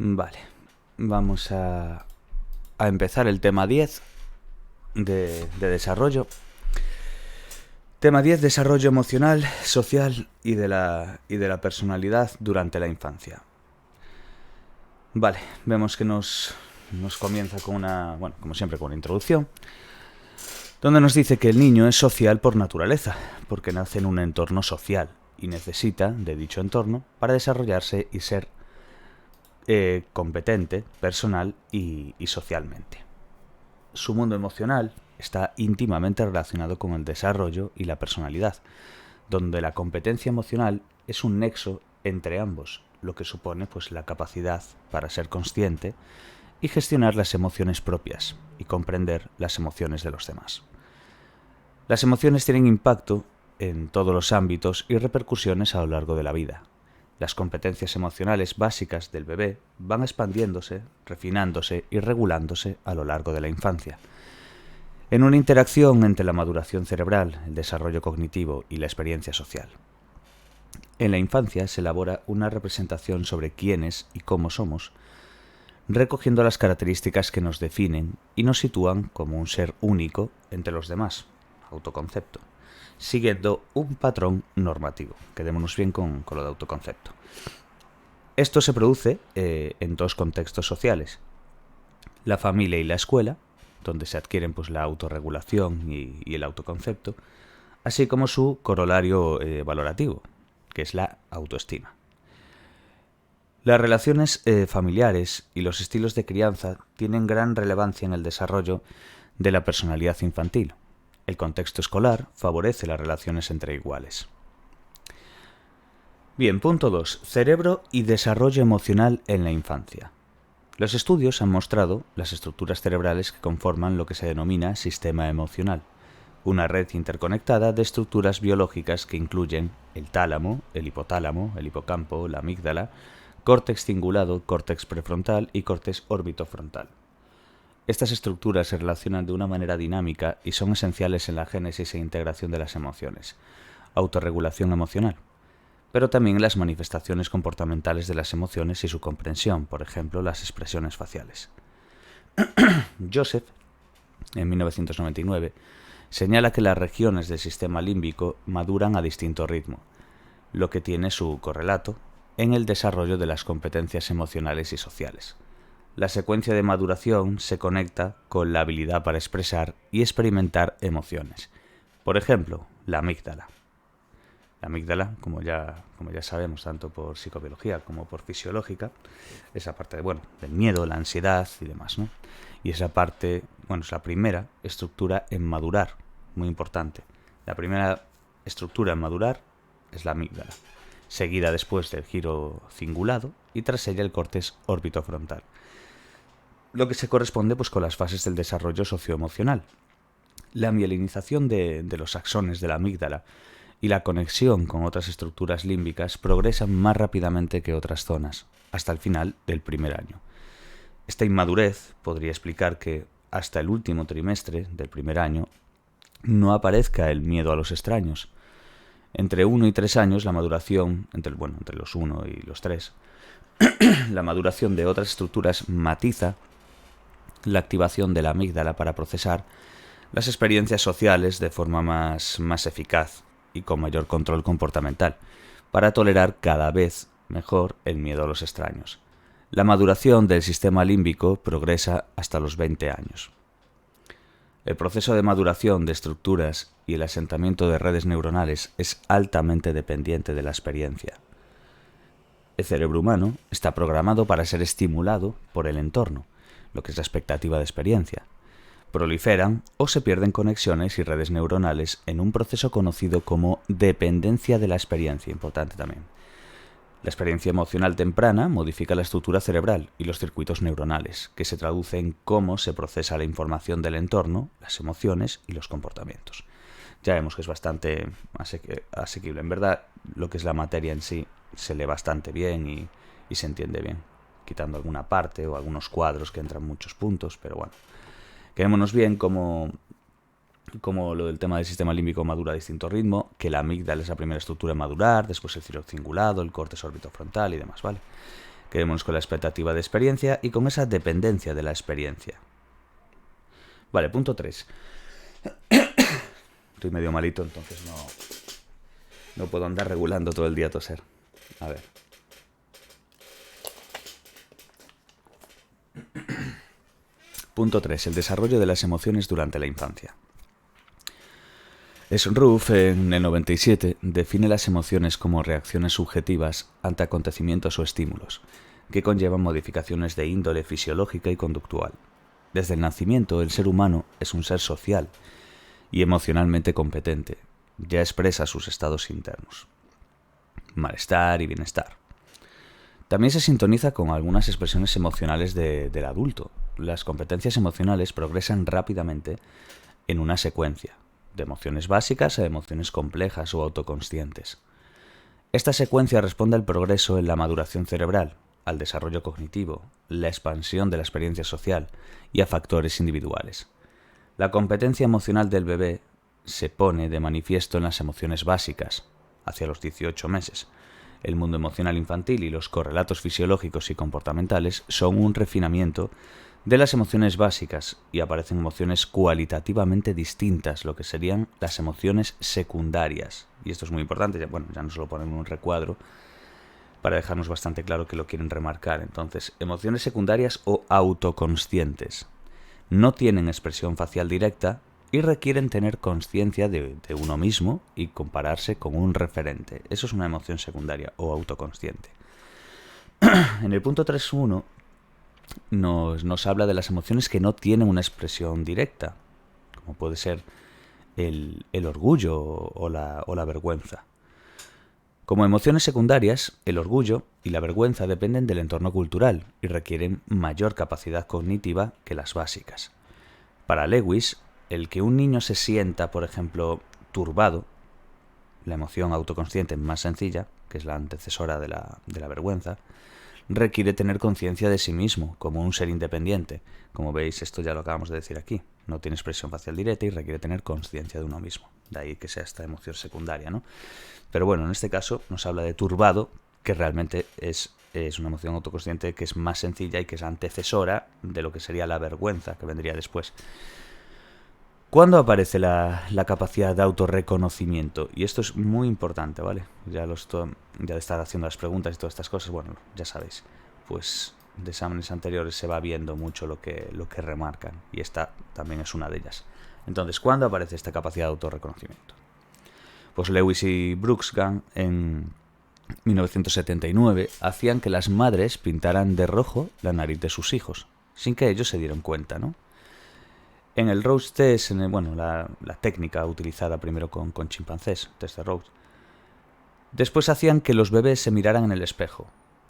Vale, vamos a empezar el tema 10 de desarrollo. Tema 10, desarrollo emocional, social y de la personalidad durante la infancia. Vale, vemos que nos comienza con una, bueno, como siempre, con una introducción, donde nos dice que el niño es social por naturaleza, porque nace en un entorno social y necesita de dicho entorno para desarrollarse y ser competente, personal y socialmente. Su mundo emocional está íntimamente relacionado con el desarrollo y la personalidad, donde la competencia emocional es un nexo entre ambos, lo que supone pues la capacidad para ser consciente y gestionar las emociones propias y comprender las emociones de los demás. Las emociones tienen impacto en todos los ámbitos y repercusiones a lo largo de la vida. Las competencias emocionales básicas del bebé van expandiéndose, refinándose y regulándose a lo largo de la infancia. En una interacción entre la maduración cerebral, el desarrollo cognitivo y la experiencia social. En la infancia se elabora una representación sobre quiénes y cómo somos, recogiendo las características que nos definen y nos sitúan como un ser único entre los demás, autoconcepto, siguiendo un patrón normativo. Quedémonos bien con lo de autoconcepto. Esto se produce en dos contextos sociales, la familia y la escuela, donde se adquieren pues, la autorregulación y el autoconcepto, así como su corolario valorativo, que es la autoestima. Las relaciones familiares y los estilos de crianza tienen gran relevancia en el desarrollo de la personalidad infantil. El contexto escolar favorece las relaciones entre iguales. Bien, punto 2. Cerebro y desarrollo emocional en la infancia. Los estudios han mostrado las estructuras cerebrales que conforman lo que se denomina sistema emocional, una red interconectada de estructuras biológicas que incluyen el tálamo, el hipocampo, la amígdala, córtex cingulado, córtex prefrontal y córtex orbitofrontal. Estas estructuras se relacionan de una manera dinámica y son esenciales en la génesis e integración de las emociones, autorregulación emocional, pero también en las manifestaciones comportamentales de las emociones y su comprensión, por ejemplo, las expresiones faciales. Joseph, en 1999, señala que las regiones del sistema límbico maduran a distinto ritmo, lo que tiene su correlato en el desarrollo de las competencias emocionales y sociales. La secuencia de maduración se conecta con la habilidad para expresar y experimentar emociones. Por ejemplo, la amígdala. La amígdala, como ya sabemos, tanto por psicobiología como por fisiológica, esa parte del miedo, la ansiedad y demás, ¿no? Y esa parte, es la primera estructura en madurar, muy importante. La primera estructura en madurar es la amígdala, seguida después del giro cingulado y tras ella el córtex orbitofrontal. Lo que se corresponde pues con las fases del desarrollo socioemocional. La mielinización de los axones de la amígdala y la conexión con otras estructuras límbicas progresan más rápidamente que otras zonas, hasta el final del primer año. Esta inmadurez podría explicar que hasta el último trimestre del primer año no aparezca el miedo a los extraños. Entre 1 y 3 años, la maduración, entre los 1 y los 3, la maduración de otras estructuras matiza la activación de la amígdala para procesar las experiencias sociales de forma más eficaz y con mayor control comportamental, para tolerar cada vez mejor el miedo a los extraños. La maduración del sistema límbico progresa hasta los 20 años. El proceso de maduración de estructuras y el asentamiento de redes neuronales es altamente dependiente de la experiencia. El cerebro humano está programado para ser estimulado por el entorno, lo que es la expectativa de experiencia. Proliferan o se pierden conexiones y redes neuronales en un proceso conocido como dependencia de la experiencia, importante también. La experiencia emocional temprana modifica la estructura cerebral y los circuitos neuronales, que se traduce en cómo se procesa la información del entorno, las emociones y los comportamientos. Ya vemos que es bastante asequible. En verdad, lo que es la materia en sí se lee bastante bien y se entiende bien, quitando alguna parte o algunos cuadros que entran muchos puntos, pero bueno. Quedémonos bien como lo del tema del sistema límbico madura a distinto ritmo, que la amígdala es la primera estructura en madurar, después el cingulado, el córtex orbitofrontal y demás, ¿vale? Quedémonos con la expectativa de experiencia y con esa dependencia de la experiencia. Vale, punto 3. Estoy medio malito, entonces no puedo andar regulando todo el día toser. A ver. Punto 3. El desarrollo de las emociones durante la infancia. Schroff, en el 97, define las emociones como reacciones subjetivas ante acontecimientos o estímulos, que conllevan modificaciones de índole fisiológica y conductual. Desde el nacimiento, el ser humano es un ser social y emocionalmente competente. Ya expresa sus estados internos: malestar y bienestar. También se sintoniza con algunas expresiones emocionales del adulto. Las competencias emocionales progresan rápidamente en una secuencia, de emociones básicas a emociones complejas o autoconscientes. Esta secuencia responde al progreso en la maduración cerebral, al desarrollo cognitivo, la expansión de la experiencia social y a factores individuales. La competencia emocional del bebé se pone de manifiesto en las emociones básicas, hacia los 18 meses. El mundo emocional infantil y los correlatos fisiológicos y comportamentales son un refinamiento de las emociones básicas y aparecen emociones cualitativamente distintas, lo que serían las emociones secundarias. Y esto es muy importante, ya nos lo ponen en un recuadro para dejarnos bastante claro que lo quieren remarcar. Entonces, emociones secundarias o autoconscientes no tienen expresión facial directa y requieren tener conciencia de uno mismo y compararse con un referente. Eso es una emoción secundaria o autoconsciente. En el punto 3.1 nos habla de las emociones que no tienen una expresión directa, como puede ser el orgullo o la vergüenza. Como emociones secundarias, el orgullo y la vergüenza dependen del entorno cultural y requieren mayor capacidad cognitiva que las básicas. Para Lewis, el que un niño se sienta, por ejemplo, turbado, la emoción autoconsciente más sencilla, que es la antecesora de la vergüenza, requiere tener conciencia de sí mismo, como un ser independiente. Como veis, esto ya lo acabamos de decir aquí. No tiene expresión facial directa y requiere tener conciencia de uno mismo. De ahí que sea esta emoción secundaria, ¿no? Pero bueno, en este caso nos habla de turbado, que realmente es una emoción autoconsciente que es más sencilla y que es antecesora de lo que sería la vergüenza, que vendría después. ¿Cuándo aparece la capacidad de autorreconocimiento? Y esto es muy importante, ¿vale? Ya de estar haciendo las preguntas y todas estas cosas, bueno, ya sabéis, pues de exámenes anteriores se va viendo mucho lo que remarcan, y esta también es una de ellas. Entonces, ¿cuándo aparece esta capacidad de autorreconocimiento? Pues Lewis y Brooksgang en 1979 hacían que las madres pintaran de rojo la nariz de sus hijos, sin que ellos se dieran cuenta, ¿no? En el Rose Test, la técnica utilizada primero con chimpancés, test de Rose, después hacían que los bebés se miraran en el espejo.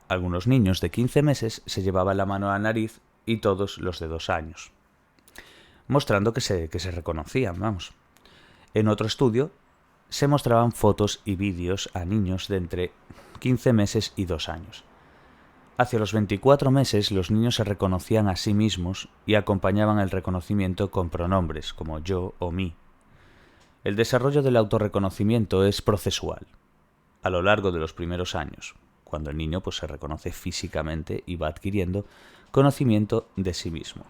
Algunos niños de 15 meses se llevaban la mano a la nariz y todos los de 2 años, mostrando que se reconocían, vamos. En otro estudio se mostraban fotos y vídeos a niños de entre 15 meses y 2 años. Hacia los 24 meses los niños se reconocían a sí mismos y acompañaban el reconocimiento con pronombres como yo o mí. El desarrollo del autorreconocimiento es procesual, a lo largo de los primeros años, cuando el niño se reconoce físicamente y va adquiriendo conocimiento de sí mismo.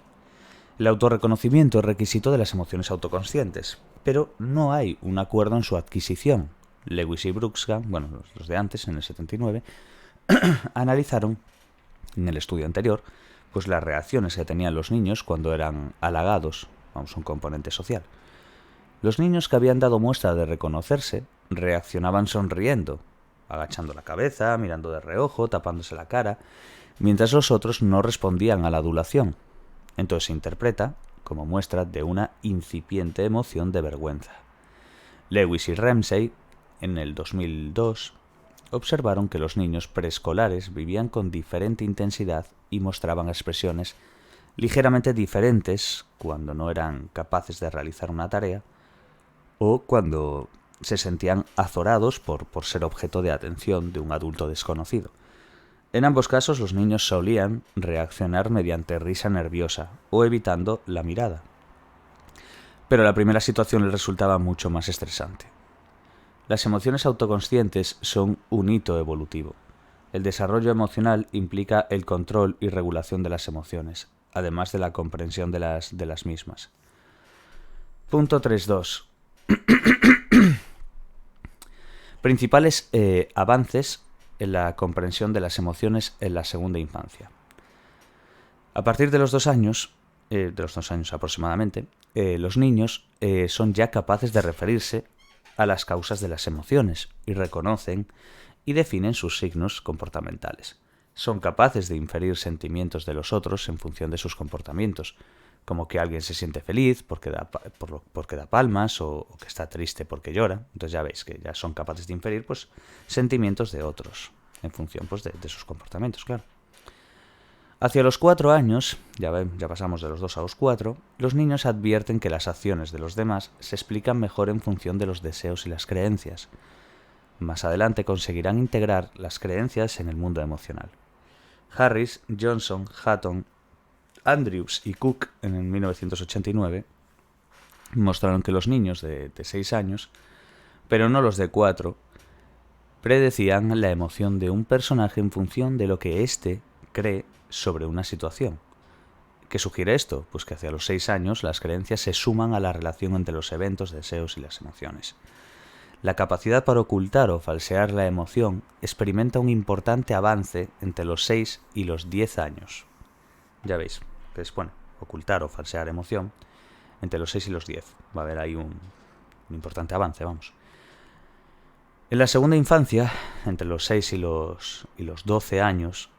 El autorreconocimiento es requisito de las emociones autoconscientes, pero no hay un acuerdo en su adquisición. Lewis y Brooksgang, los de antes, en el 79, analizaron en el estudio anterior, pues las reacciones que tenían los niños cuando eran halagados, un componente social. Los niños que habían dado muestra de reconocerse reaccionaban sonriendo, agachando la cabeza, mirando de reojo, tapándose la cara, mientras los otros no respondían a la adulación. Entonces se interpreta como muestra de una incipiente emoción de vergüenza. Lewis y Ramsey, en el 2002, observaron que los niños preescolares vivían con diferente intensidad y mostraban expresiones ligeramente diferentes cuando no eran capaces de realizar una tarea o cuando se sentían azorados por ser objeto de atención de un adulto desconocido. En ambos casos, los niños solían reaccionar mediante risa nerviosa o evitando la mirada. Pero la primera situación les resultaba mucho más estresante. Las emociones autoconscientes son un hito evolutivo. El desarrollo emocional implica el control y regulación de las emociones, además de la comprensión de las mismas. Punto 3.2. Principales avances en la comprensión de las emociones en la segunda infancia. A partir de los 2 años, aproximadamente, los niños son ya capaces de referirse a las causas de las emociones y reconocen y definen sus signos comportamentales. Son capaces de inferir sentimientos de los otros en función de sus comportamientos, como que alguien se siente feliz porque da palmas o que está triste porque llora. Entonces ya veis que ya son capaces de inferir pues, sentimientos de otros en función pues, de sus comportamientos, claro. Hacia los 4 años, ya pasamos de los 2 a los 4, los niños advierten que las acciones de los demás se explican mejor en función de los deseos y las creencias. Más adelante conseguirán integrar las creencias en el mundo emocional. Harris, Johnson, Hutton, Andrews y Cook en 1989 mostraron que los niños de 6 años, pero no los de 4, predecían la emoción de un personaje en función de lo que éste cree sobre una situación. ¿Qué sugiere esto? Pues que hacia los 6 años las creencias se suman a la relación entre los eventos, deseos y las emociones. La capacidad para ocultar o falsear la emoción experimenta un importante avance entre los 6 y los 10 años. Ya veis, que es bueno, ocultar o falsear emoción entre los 6 y los 10. Va a haber ahí un importante avance, vamos. En la segunda infancia, entre los 6 y los 12 años,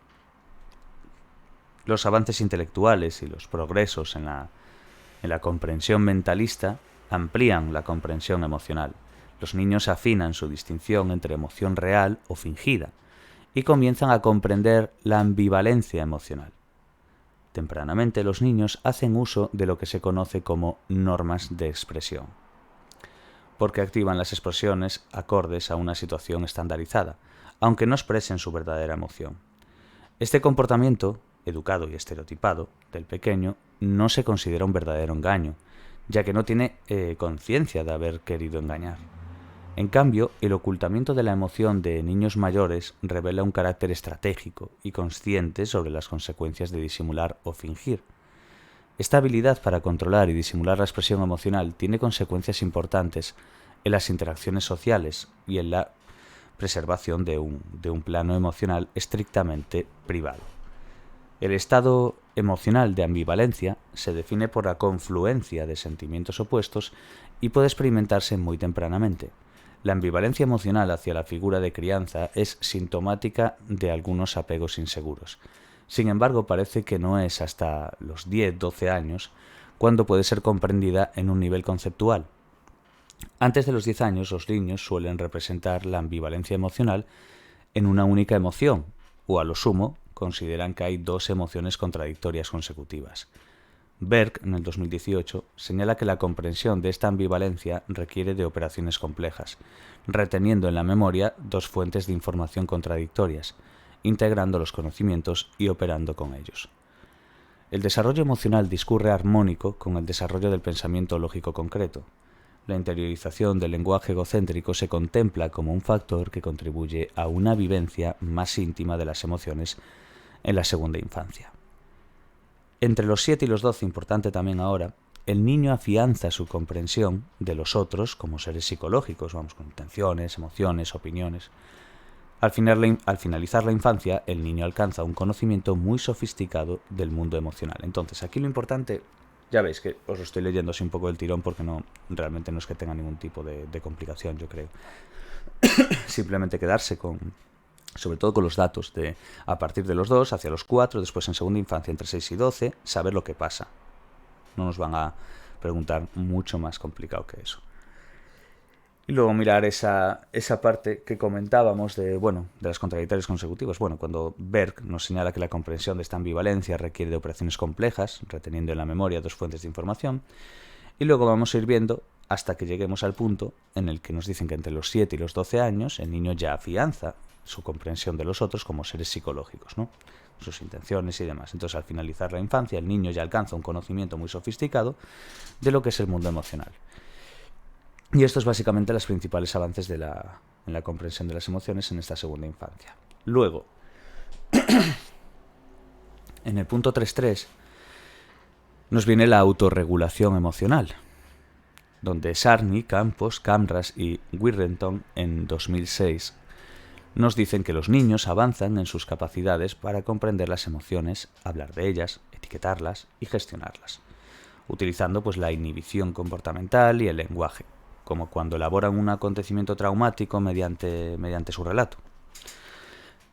los avances intelectuales y los progresos en la comprensión mentalista amplían la comprensión emocional. Los niños afinan su distinción entre emoción real o fingida y comienzan a comprender la ambivalencia emocional. Tempranamente los niños hacen uso de lo que se conoce como normas de expresión, porque activan las expresiones acordes a una situación estandarizada, aunque no expresen su verdadera emoción. Este comportamiento, educado y estereotipado, del pequeño, no se considera un verdadero engaño, ya que no tiene conciencia de haber querido engañar. En cambio, el ocultamiento de la emoción de niños mayores revela un carácter estratégico y consciente sobre las consecuencias de disimular o fingir. Esta habilidad para controlar y disimular la expresión emocional tiene consecuencias importantes en las interacciones sociales y en la preservación de un plano emocional estrictamente privado. El estado emocional de ambivalencia se define por la confluencia de sentimientos opuestos y puede experimentarse muy tempranamente. La ambivalencia emocional hacia la figura de crianza es sintomática de algunos apegos inseguros. Sin embargo, parece que no es hasta los 10-12 años cuando puede ser comprendida en un nivel conceptual. Antes de los 10 años, los niños suelen representar la ambivalencia emocional en una única emoción, o a lo sumo, consideran que hay 2 emociones contradictorias consecutivas. Berg, en el 2018, señala que la comprensión de esta ambivalencia requiere de operaciones complejas, reteniendo en la memoria 2 fuentes de información contradictorias, integrando los conocimientos y operando con ellos. El desarrollo emocional discurre armónico con el desarrollo del pensamiento lógico concreto. La interiorización del lenguaje egocéntrico se contempla como un factor que contribuye a una vivencia más íntima de las emociones en la segunda infancia. Entre los 7 y los 12, importante también ahora, el niño afianza su comprensión de los otros como seres psicológicos, vamos, con intenciones, emociones, opiniones. Al finalizar la infancia, el niño alcanza un conocimiento muy sofisticado del mundo emocional. Entonces, aquí lo importante, ya veis que os lo estoy leyendo así un poco del tirón porque realmente no es que tenga ningún tipo de complicación, yo creo. Simplemente quedarse sobre todo con los datos de a partir de los 2 hacia los 4, después en segunda infancia entre 6 y 12, saber lo que pasa. No nos van a preguntar mucho más complicado que eso. Y luego mirar esa parte que comentábamos de las contradictorias consecutivas. Cuando Berg nos señala que la comprensión de esta ambivalencia requiere de operaciones complejas, reteniendo en la memoria 2 fuentes de información, y luego vamos a ir viendo hasta que lleguemos al punto en el que nos dicen que entre los 7 y los 12 años el niño ya afianza su comprensión de los otros como seres psicológicos, ¿no? Sus intenciones y demás. Entonces, al finalizar la infancia, el niño ya alcanza un conocimiento muy sofisticado de lo que es el mundo emocional. Y esto es básicamente los principales avances en la comprensión de las emociones en esta segunda infancia. Luego, En el punto 3.3 nos viene la autorregulación emocional, donde Sarni, Campos, Camras y Wirrenton en 2006 nos dicen que los niños avanzan en sus capacidades para comprender las emociones, hablar de ellas, etiquetarlas y gestionarlas, utilizando pues la inhibición comportamental y el lenguaje, como cuando elaboran un acontecimiento traumático mediante su relato.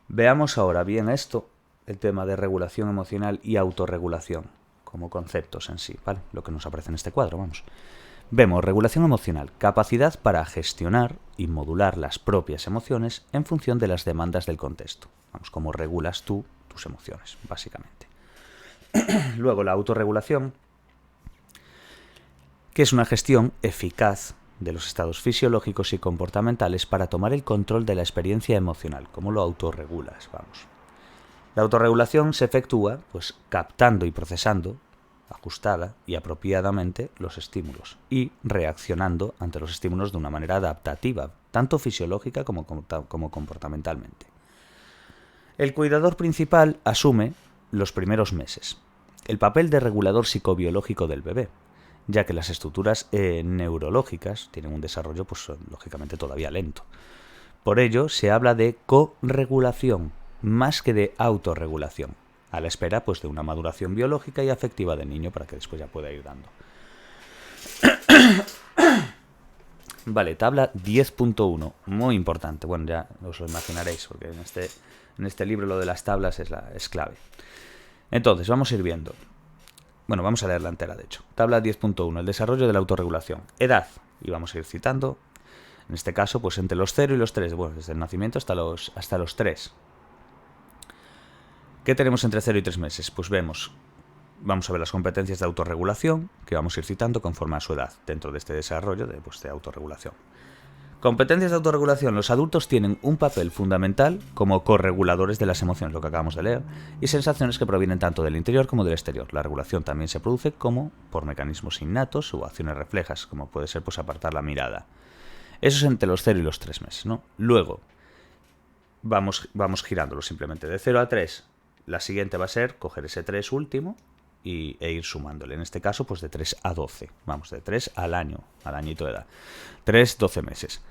Veamos ahora bien esto, el tema de regulación emocional y autorregulación, como conceptos en sí, ¿vale? Lo que nos aparece en este cuadro, vamos. Vemos regulación emocional, capacidad para gestionar y modular las propias emociones en función de las demandas del contexto. Vamos, cómo regulas tú tus emociones, básicamente. Luego, la autorregulación, que es una gestión eficaz de los estados fisiológicos y comportamentales para tomar el control de la experiencia emocional. ¿Cómo lo autorregulas? Vamos. La autorregulación se efectúa pues captando y procesando ajustada y apropiadamente los estímulos y reaccionando ante los estímulos de una manera adaptativa, tanto fisiológica como comportamentalmente. El cuidador principal asume los primeros meses el papel de regulador psicobiológico del bebé, ya que las estructuras neurológicas tienen un desarrollo pues lógicamente todavía lento. Por ello se habla de corregulación más que de autorregulación, a la espera pues de una maduración biológica y afectiva del niño para que después ya pueda ir dando. Vale, tabla 10.1, muy importante. Bueno, ya os lo imaginaréis, porque en este libro lo de las tablas es clave. Entonces, vamos a ir viendo. Bueno, vamos a leerla entera, de hecho. Tabla 10.1, el desarrollo de la autorregulación. Edad, y vamos a ir citando. En este caso, pues entre los 0 y los 3, bueno, desde el nacimiento hasta los 3. ¿Qué tenemos entre 0 y 3 meses? Pues vamos a ver las competencias de autorregulación, que vamos a ir citando conforme a su edad, dentro de este desarrollo de autorregulación. Competencias de autorregulación. Los adultos tienen un papel fundamental como correguladores de las emociones, lo que acabamos de leer, y sensaciones que provienen tanto del interior como del exterior. La regulación también se produce como por mecanismos innatos o acciones reflejas, como puede ser pues apartar la mirada. Eso es entre los 0 y los 3 meses, ¿no? Luego, vamos girándolo simplemente de 0 a 3. La siguiente va a ser coger ese 3 último e ir sumándole. En este caso, pues de 3 a 12. Vamos, de 3 al añito de edad. 3, 12 meses.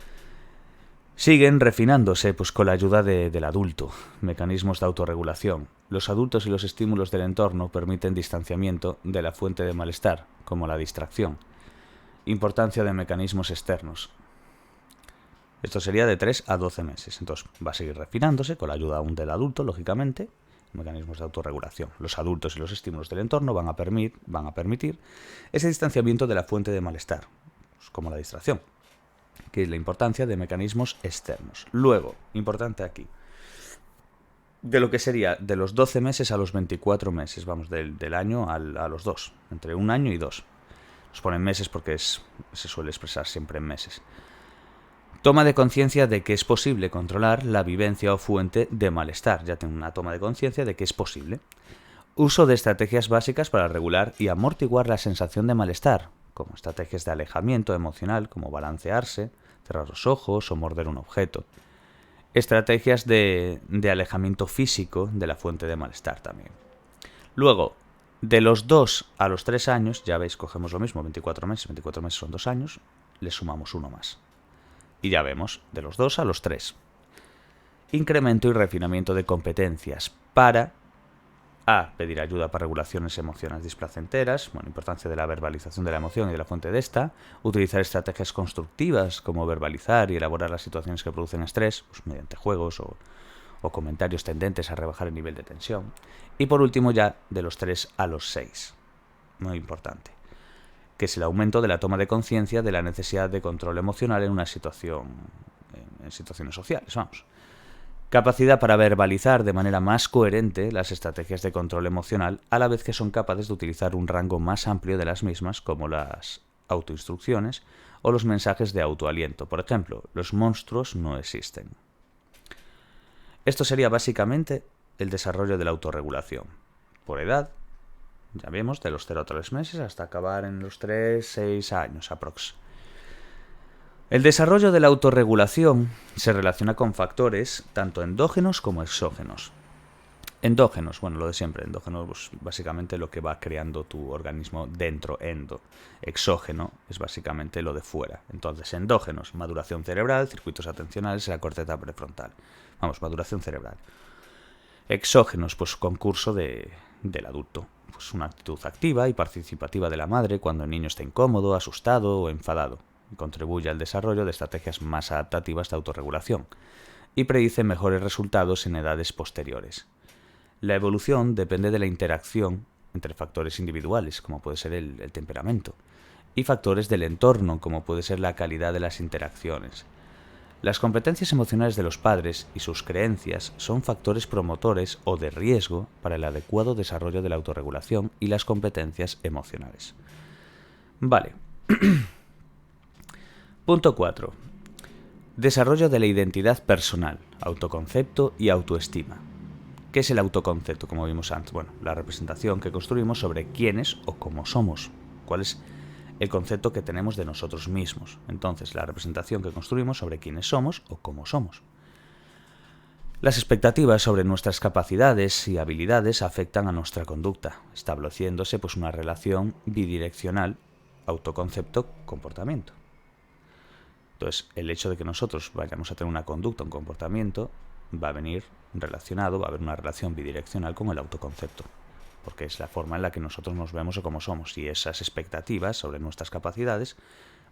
Siguen refinándose pues con la ayuda del adulto. Mecanismos de autorregulación. Los adultos y los estímulos del entorno permiten distanciamiento de la fuente de malestar, como la distracción. Importancia de mecanismos externos. Esto sería de 3 a 12 meses. Entonces va a seguir refinándose con la ayuda aún del adulto, lógicamente. Mecanismos de autorregulación. Los adultos y los estímulos del entorno van a permitir ese distanciamiento de la fuente de malestar, pues como la distracción, que es la importancia de mecanismos externos. Luego, importante aquí, de lo que sería de los 12 meses a los 24 meses, vamos, del año a los 2, entre 1 año y 2. Nos ponen meses porque se suele expresar siempre en meses. Toma de conciencia de que es posible controlar la vivencia o fuente de malestar. Ya tengo una toma de conciencia de que es posible. Uso de estrategias básicas para regular y amortiguar la sensación de malestar, como estrategias de alejamiento emocional, como balancearse, cerrar los ojos o morder un objeto. Estrategias de alejamiento físico de la fuente de malestar también. Luego, de los 2 a los 3 años, ya veis, cogemos lo mismo, 24 meses son 2 años, le sumamos uno más. Y ya vemos, de los 2 a los 3. Incremento y refinamiento de competencias para A. Pedir ayuda para regulaciones emocionales displacenteras, importancia de la verbalización de la emoción y de la fuente de esta. Utilizar estrategias constructivas como verbalizar y elaborar las situaciones que producen estrés, pues mediante juegos o comentarios tendentes a rebajar el nivel de tensión. Y por último ya de los 3 a los 6. Muy importante, que es el aumento de la toma de conciencia de la necesidad de control emocional en situaciones sociales, vamos. Capacidad para verbalizar de manera más coherente las estrategias de control emocional, a la vez que son capaces de utilizar un rango más amplio de las mismas, como las autoinstrucciones o los mensajes de autoaliento. Por ejemplo, los monstruos no existen. Esto sería básicamente el desarrollo de la autorregulación. Por edad, ya vemos, de los 0 a 3 meses hasta acabar en los 3, 6 años aprox. El desarrollo de la autorregulación se relaciona con factores tanto endógenos como exógenos. Endógenos, bueno, lo de siempre. Endógenos, pues básicamente lo que va creando tu organismo dentro, endo. Exógeno es básicamente lo de fuera. Entonces, endógenos, maduración cerebral, circuitos atencionales y la corteza prefrontal. Vamos, maduración cerebral. Exógenos, pues concurso del adulto. Pues una actitud activa y participativa de la madre cuando el niño está incómodo, asustado o enfadado. Y contribuye al desarrollo de estrategias más adaptativas de autorregulación. Y predice mejores resultados en edades posteriores. La evolución depende de la interacción entre factores individuales, como puede ser el temperamento, y factores del entorno, como puede ser la calidad de las interacciones. Las competencias emocionales de los padres y sus creencias son factores promotores o de riesgo para el adecuado desarrollo de la autorregulación y las competencias emocionales. Vale. Punto 4. Desarrollo de la identidad personal, autoconcepto y autoestima. ¿Qué es el autoconcepto, como vimos antes? Bueno, la representación que construimos sobre quiénes o cómo somos. ¿Cuál es el concepto que tenemos de nosotros mismos? Entonces, la representación que construimos sobre quiénes somos o cómo somos. Las expectativas sobre nuestras capacidades y habilidades afectan a nuestra conducta, estableciéndose pues una relación bidireccional, autoconcepto-comportamiento. Entonces, el hecho de que nosotros vayamos a tener una conducta, un comportamiento, va a venir relacionado, va a haber una relación bidireccional con el autoconcepto, porque es la forma en la que nosotros nos vemos o cómo somos, y esas expectativas sobre nuestras capacidades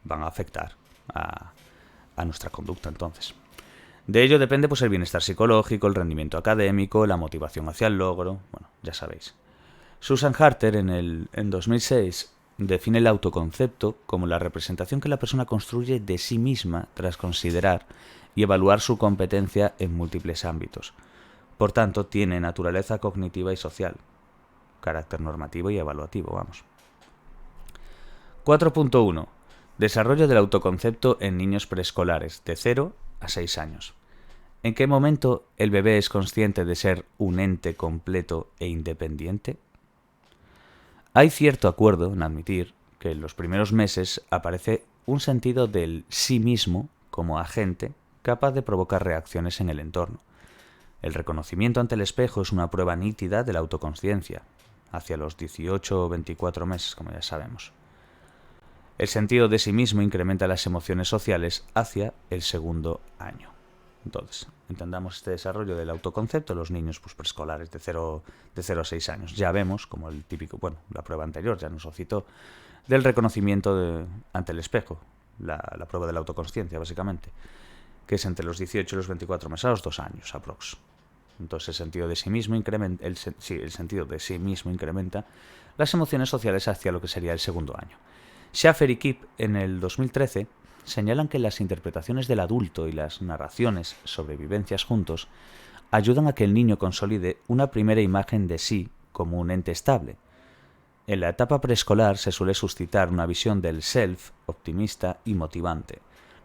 van a afectar a nuestra conducta. Entonces, de ello depende pues el bienestar psicológico, el rendimiento académico, la motivación hacia el logro, bueno, ya sabéis. Susan Harter en 2006 define el autoconcepto como la representación que la persona construye de sí misma tras considerar y evaluar su competencia en múltiples ámbitos. Por tanto, tiene naturaleza cognitiva y social, carácter normativo y evaluativo, vamos. 4.1. Desarrollo del autoconcepto en niños preescolares, de 0 a 6 años. ¿En qué momento el bebé es consciente de ser un ente completo e independiente? Hay cierto acuerdo en admitir que en los primeros meses aparece un sentido del sí mismo como agente capaz de provocar reacciones en el entorno. El reconocimiento ante el espejo es una prueba nítida de la autoconsciencia, hacia los 18 o 24 meses, como ya sabemos. El sentido de sí mismo incrementa las emociones sociales hacia el segundo año. Entonces, entendamos este desarrollo del autoconcepto en los niños pues, preescolares de 0 a 6 años. Ya vemos, como el típico, bueno, la prueba anterior ya nos lo citó, del reconocimiento ante el espejo, la prueba de la autoconsciencia, básicamente, que es entre los 18 y los 24 meses, a los 2 años, aprox. Entonces, el sentido de sí mismo incrementa, el sentido de sí mismo incrementa las emociones sociales hacia lo que sería el segundo año. Schaffer y Kipp, en el 2013, señalan que las interpretaciones del adulto y las narraciones sobre vivencias juntos ayudan a que el niño consolide una primera imagen de sí como un ente estable. En la etapa preescolar se suele suscitar una visión del self optimista y motivante,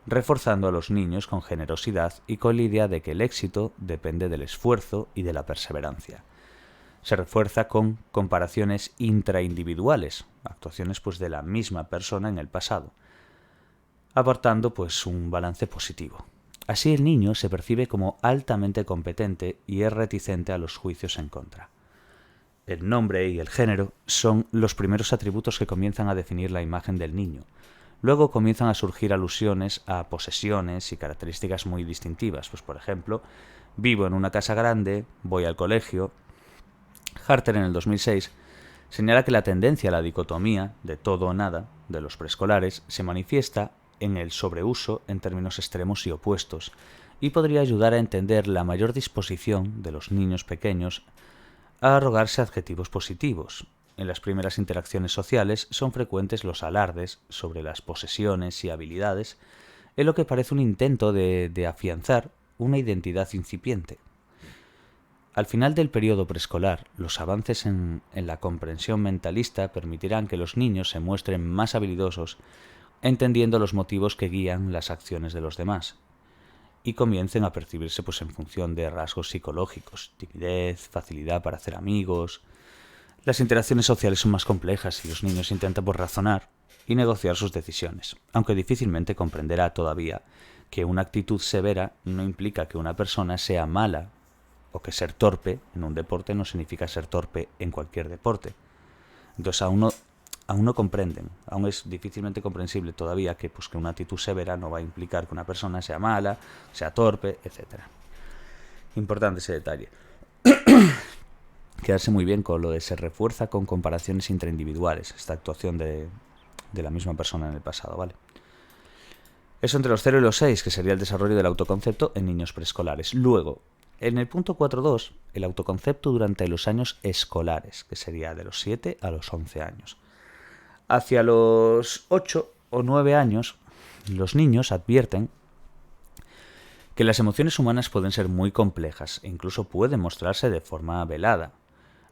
reforzando a los niños con generosidad y con la idea de que el éxito depende del esfuerzo y de la perseverancia. Se refuerza con comparaciones intraindividuales, actuaciones pues de la misma persona en el pasado, aportando pues un balance positivo. Así el niño se percibe como altamente competente y es reticente a los juicios en contra. El nombre y el género son los primeros atributos que comienzan a definir la imagen del niño. Luego comienzan a surgir alusiones a posesiones y características muy distintivas. Pues por ejemplo, vivo en una casa grande, voy al colegio. Harter en el 2006 señala que la tendencia a la dicotomía de todo o nada de los preescolares se manifiesta en el sobreuso en términos extremos y opuestos, y podría ayudar a entender la mayor disposición de los niños pequeños a arrogarse adjetivos positivos. En las primeras interacciones sociales son frecuentes los alardes sobre las posesiones y habilidades, en lo que parece un intento de afianzar una identidad incipiente. Al final del periodo preescolar, los avances en la comprensión mentalista permitirán que los niños se muestren más habilidosos, entendiendo los motivos que guían las acciones de los demás, y comiencen a percibirse pues, en función de rasgos psicológicos, timidez, facilidad para hacer amigos. Las interacciones sociales son más complejas y los niños intentan pues, razonar y negociar sus decisiones, aunque difícilmente comprenderá todavía que una actitud severa no implica que una persona sea mala o que ser torpe en un deporte no significa ser torpe en cualquier deporte. Entonces aún no comprenden, aún es difícilmente comprensible todavía que una actitud severa no va a implicar que una persona sea mala, sea torpe, etc. Importante ese detalle. Quedarse muy bien con lo de se refuerza con comparaciones intraindividuales, esta actuación de la misma persona en el pasado, ¿vale? Eso entre los 0 y los 6, que sería el desarrollo del autoconcepto en niños preescolares. Luego, en el punto 4.2, el autoconcepto durante los años escolares, que sería de los 7 a los 11 años. Hacia los 8 o 9 años, los niños advierten que las emociones humanas pueden ser muy complejas e incluso pueden mostrarse de forma velada.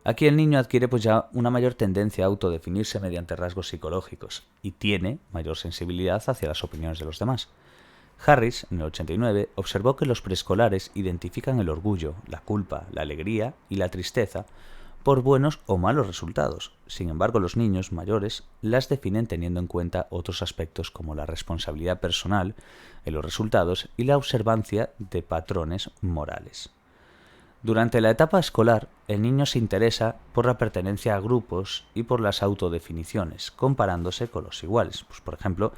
Aquí el niño adquiere ya una mayor tendencia a autodefinirse mediante rasgos psicológicos y tiene mayor sensibilidad hacia las opiniones de los demás. Harris, en el 89, observó que los preescolares identifican el orgullo, la culpa, la alegría y la tristeza por buenos o malos resultados. Sin embargo, los niños mayores las definen teniendo en cuenta otros aspectos como la responsabilidad personal en los resultados y la observancia de patrones morales. Durante la etapa escolar, el niño se interesa por la pertenencia a grupos y por las autodefiniciones, comparándose con los iguales. Por ejemplo,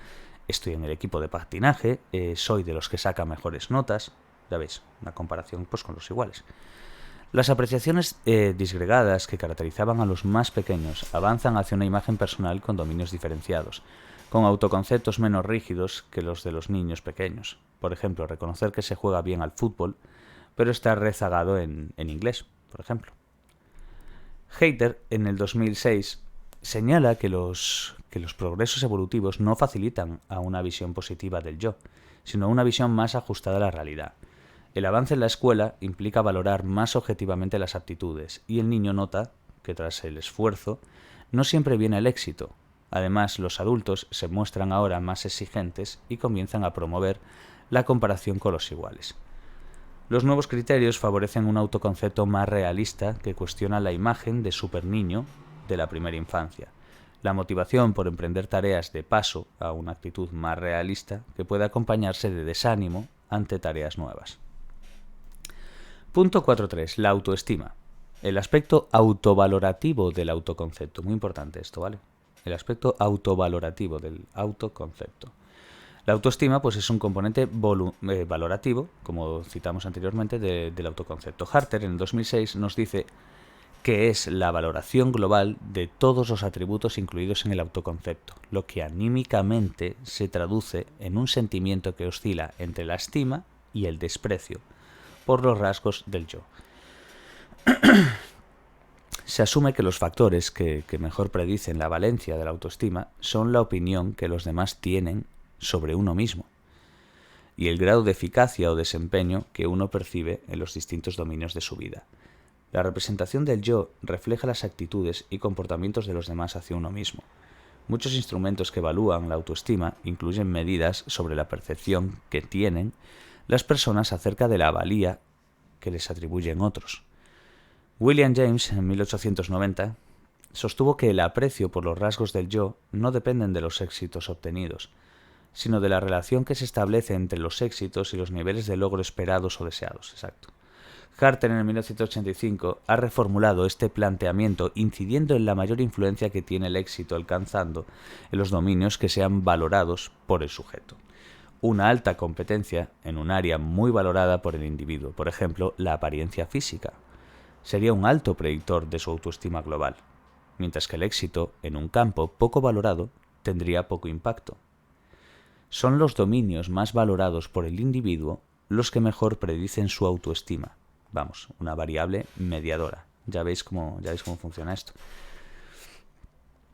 estoy en el equipo de patinaje, soy de los que saca mejores notas. Ya veis, una comparación con los iguales. Las apreciaciones disgregadas que caracterizaban a los más pequeños avanzan hacia una imagen personal con dominios diferenciados, con autoconceptos menos rígidos que los de los niños pequeños. Por ejemplo, reconocer que se juega bien al fútbol, pero está rezagado en inglés, por ejemplo. Hayter, en el 2006, señala que los progresos evolutivos no facilitan a una visión positiva del yo, sino a una visión más ajustada a la realidad. El avance en la escuela implica valorar más objetivamente las aptitudes, y el niño nota que tras el esfuerzo no siempre viene el éxito. Además, los adultos se muestran ahora más exigentes y comienzan a promover la comparación con los iguales. Los nuevos criterios favorecen un autoconcepto más realista que cuestiona la imagen de superniño de la primera infancia. La motivación por emprender tareas de paso a una actitud más realista que puede acompañarse de desánimo ante tareas nuevas. Punto 4.3. La autoestima. El aspecto autovalorativo del autoconcepto. Muy importante esto, ¿vale? El aspecto autovalorativo del autoconcepto. La autoestima es un componente valorativo, como citamos anteriormente, del autoconcepto. Harter, en el 2006, nos dice que es la valoración global de todos los atributos incluidos en el autoconcepto, lo que anímicamente se traduce en un sentimiento que oscila entre la estima y el desprecio por los rasgos del yo. Se asume que los factores que mejor predicen la valencia de la autoestima son la opinión que los demás tienen sobre uno mismo y el grado de eficacia o desempeño que uno percibe en los distintos dominios de su vida. La representación del yo refleja las actitudes y comportamientos de los demás hacia uno mismo. Muchos instrumentos que evalúan la autoestima incluyen medidas sobre la percepción que tienen las personas acerca de la valía que les atribuyen otros. William James, en 1890, sostuvo que el aprecio por los rasgos del yo no dependen de los éxitos obtenidos, sino de la relación que se establece entre los éxitos y los niveles de logro esperados o deseados. Exacto. Harter, en el 1985, ha reformulado este planteamiento incidiendo en la mayor influencia que tiene el éxito alcanzando en los dominios que sean valorados por el sujeto. Una alta competencia en un área muy valorada por el individuo, por ejemplo, la apariencia física, sería un alto predictor de su autoestima global, mientras que el éxito en un campo poco valorado tendría poco impacto. Son los dominios más valorados por el individuo los que mejor predicen su autoestima. Vamos, una variable mediadora. Ya veis cómo funciona esto.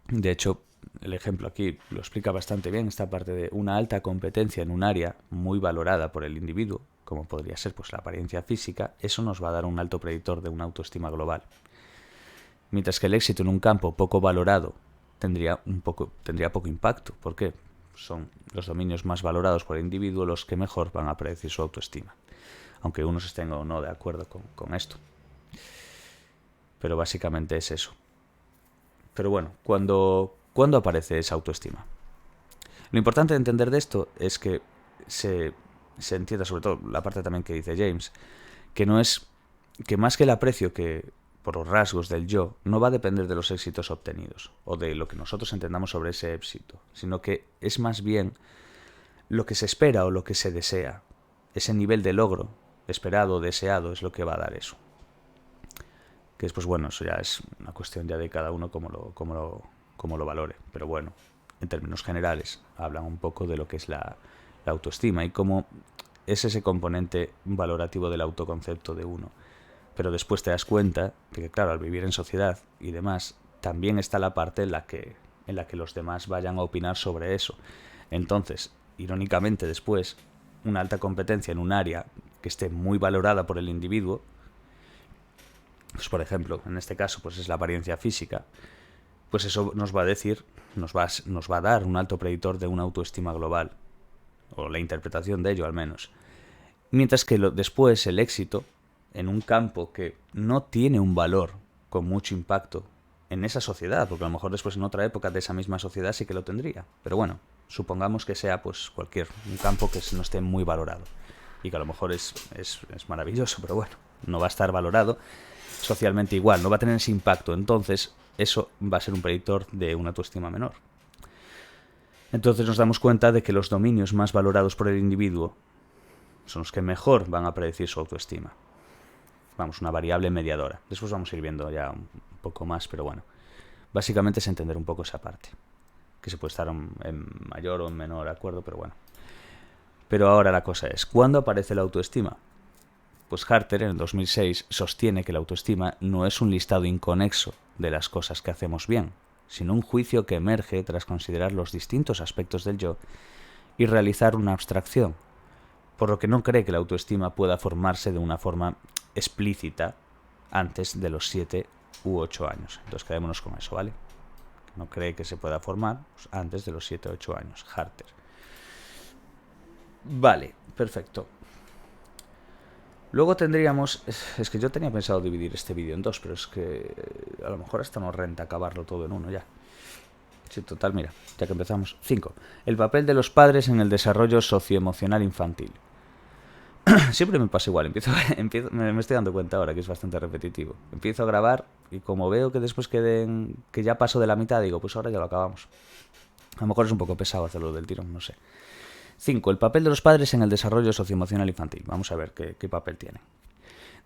De hecho, el ejemplo aquí lo explica bastante bien, esta parte de una alta competencia en un área muy valorada por el individuo, como podría ser la apariencia física, eso nos va a dar un alto predictor de una autoestima global. Mientras que el éxito en un campo poco valorado tendría poco impacto. ¿Por qué? Son los dominios más valorados por el individuo los que mejor van a predecir su autoestima, aunque unos estén o no de acuerdo con esto. Pero básicamente es eso. Pero bueno, ¿cuándo aparece esa autoestima? Lo importante de entender de esto es que se entienda, sobre todo la parte también que dice James, que no es que más que el aprecio que por los rasgos del yo no va a depender de los éxitos obtenidos o de lo que nosotros entendamos sobre ese éxito, sino que es más bien lo que se espera o lo que se desea. Ese nivel de logro esperado o deseado es lo que va a dar eso. Que después, bueno, eso ya es una cuestión ya de cada uno cómo lo valore. Pero bueno, en términos generales, hablan un poco de lo que es la autoestima y cómo es ese componente valorativo del autoconcepto de uno. Pero después te das cuenta de que, claro, al vivir en sociedad y demás, también está la parte en la que los demás vayan a opinar sobre eso. Entonces, irónicamente después, una alta competencia en un área que esté muy valorada por el individuo, pues por ejemplo, en este caso pues es la apariencia física, pues eso nos va a decir, nos va a dar un alto predictor de una autoestima global, o la interpretación de ello al menos. Mientras que después el éxito, en un campo que no tiene un valor con mucho impacto en esa sociedad, porque a lo mejor después en otra época de esa misma sociedad sí que lo tendría, pero bueno, supongamos que sea pues un campo que no esté muy valorado y que a lo mejor es maravilloso, pero bueno, no va a estar valorado socialmente igual, no va a tener ese impacto, entonces eso va a ser un predictor de una autoestima menor. Entonces nos damos cuenta de que los dominios más valorados por el individuo son los que mejor van a predecir su autoestima. Vamos, una variable mediadora. Después vamos a ir viendo ya un poco más, pero bueno, básicamente es entender un poco esa parte, que se puede estar en mayor o en menor acuerdo, pero bueno. Pero ahora la cosa es, ¿cuándo aparece la autoestima? Pues Harter, en el 2006, sostiene que la autoestima no es un listado inconexo de las cosas que hacemos bien, sino un juicio que emerge tras considerar los distintos aspectos del yo y realizar una abstracción, por lo que no cree que la autoestima pueda formarse de una forma explícita antes de los 7 u 8 años. Entonces quedémonos con eso, ¿vale? No cree que se pueda formar antes de los 7 u 8 años, Harter. Vale, perfecto. Luego tendríamos... Es que yo tenía pensado dividir este vídeo en dos, pero es que a lo mejor hasta nos renta acabarlo todo en uno ya. Sí, total, mira, ya que empezamos. 5. El papel de los padres en el desarrollo socioemocional infantil. Siempre me pasa igual, me estoy dando cuenta ahora que es bastante repetitivo. Empiezo a grabar y como veo que después que ya paso de la mitad, digo, pues ahora ya lo acabamos. A lo mejor es un poco pesado hacerlo del tirón, no sé. 5. El papel de los padres en el desarrollo socioemocional infantil. Vamos a ver qué papel tiene.